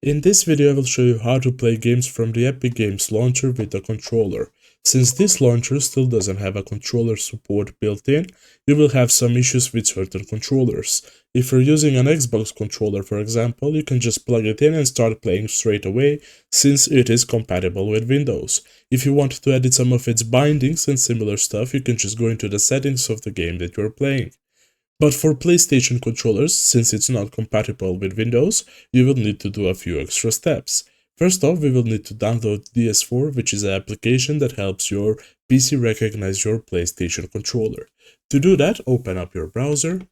In this video I will show you how to play games from the Epic Games launcher with a controller. Since this launcher still doesn't have a controller support built in, you will have some issues with certain controllers. If you're using an Xbox controller for example, you can just plug it in and start playing straight away since it is compatible with Windows. If you want to edit some of its bindings and similar stuff, you can just go into the settings of the game that you're playing. But for PlayStation controllers, since it's not compatible with Windows, you will need to do a few extra steps. First off, we will need to download DS4, which is an application that helps your PC recognize your PlayStation controller. To do that, open up your browser,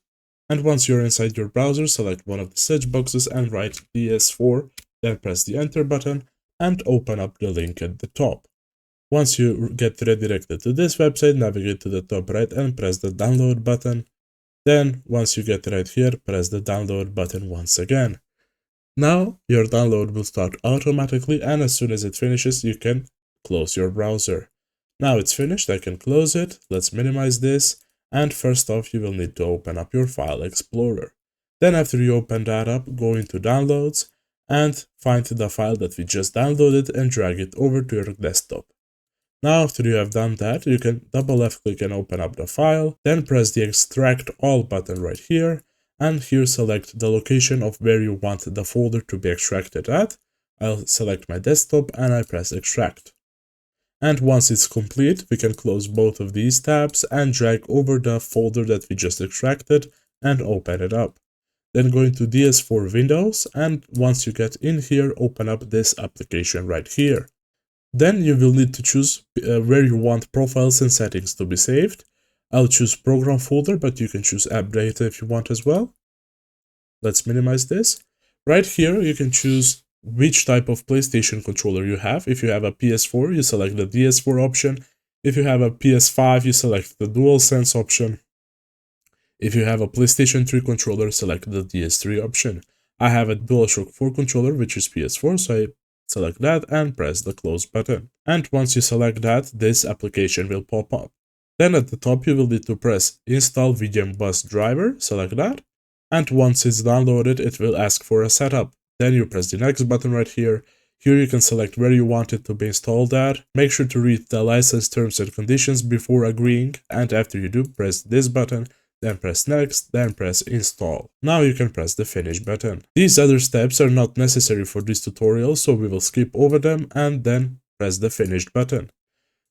and once you're inside your browser, select one of the search boxes and write DS4, then press the enter button, and open up the link at the top. Once you get redirected to this website, navigate to the top right and press the download button. Then, once you get right here, press the download button once again. Now, your download will start automatically, and as soon as it finishes, you can close your browser. Now it's finished, I can close it. Let's minimize this. And first off, you will need to open up your File Explorer. Then after you open that up, go into Downloads and find the file that we just downloaded and drag it over to your desktop. Now after you have done that, you can double left click and open up the file, then press the extract all button right here, and here select the location of where you want the folder to be extracted at. I'll select my desktop and I press extract. And once it's complete, we can close both of these tabs and drag over the folder that we just extracted and open it up. Then go into DS4 Windows, and once you get in here, open up this application right here. Then you will need to choose where you want profiles and settings to be saved. I'll choose program folder, but you can choose app data if you want as well. Let's minimize this. Right here, you can choose which type of PlayStation controller you have. If you have a PS4, you select the DS4 option. If you have a PS5, you select the DualSense option. If you have a PlayStation 3 controller, select the DS3 option. I have a DualShock 4 controller, which is PS4, so I select that and press the close button. And once you select that, this application will pop up. Then at the top you will need to press install VM bus driver, select that. And once it's downloaded, it will ask for a setup. Then you press the next button right here. Here you can select where you want it to be installed at. Make sure to read the license terms and conditions before agreeing. And after you do, press this button. Then press next, then press install. Now you can press the finish button. These other steps are not necessary for this tutorial, so we will skip over them and then press the finished button.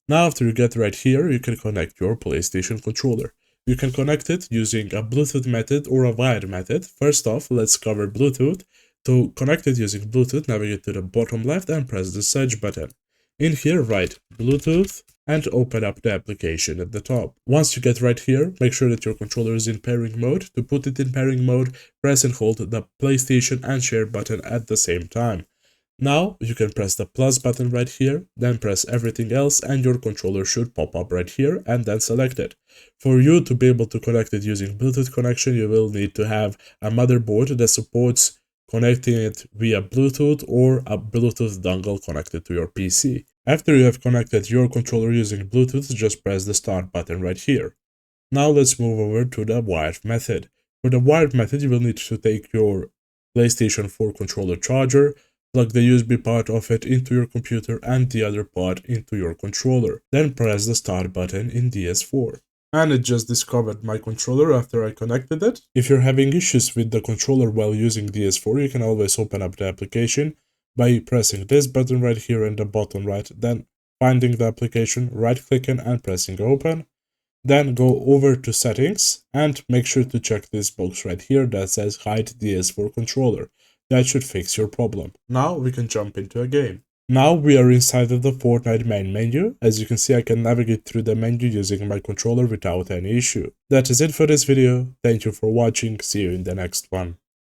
Now after you get right here, you can connect your PlayStation controller. You can connect it using a Bluetooth method or a wired method. First off, let's cover Bluetooth. To connect it using Bluetooth, navigate to the bottom left and press the search button. In here, write Bluetooth and open up the application at the top. Once you get right here, make sure that your controller is in pairing mode. To put it in pairing mode, press and hold the PlayStation and share button at the same time. Now you can press the plus button right here, then press everything else and your controller should pop up right here and then select it. For you to be able to connect it using Bluetooth connection, you will need to have a motherboard that supports connecting it via Bluetooth or a Bluetooth dongle connected to your PC. After you have connected your controller using Bluetooth, just press the start button right here. Now let's move over to the wired method. For the wired method, you will need to take your PlayStation 4 controller charger, plug the USB part of it into your computer and the other part into your controller. Then press the start button in DS4. And it just discovered my controller after I connected it. If you're having issues with the controller while using DS4, you can always open up the application by pressing this button right here in the bottom right, then finding the application, right-clicking and pressing open. Then go over to settings and make sure to check this box right here that says hide DS4 controller. That should fix your problem. Now we can jump into a game. Now we are inside of the Fortnite main menu. As you can see, I can navigate through the menu using my controller without any issue. That is it for this video. Thank you for watching. See you in the next one.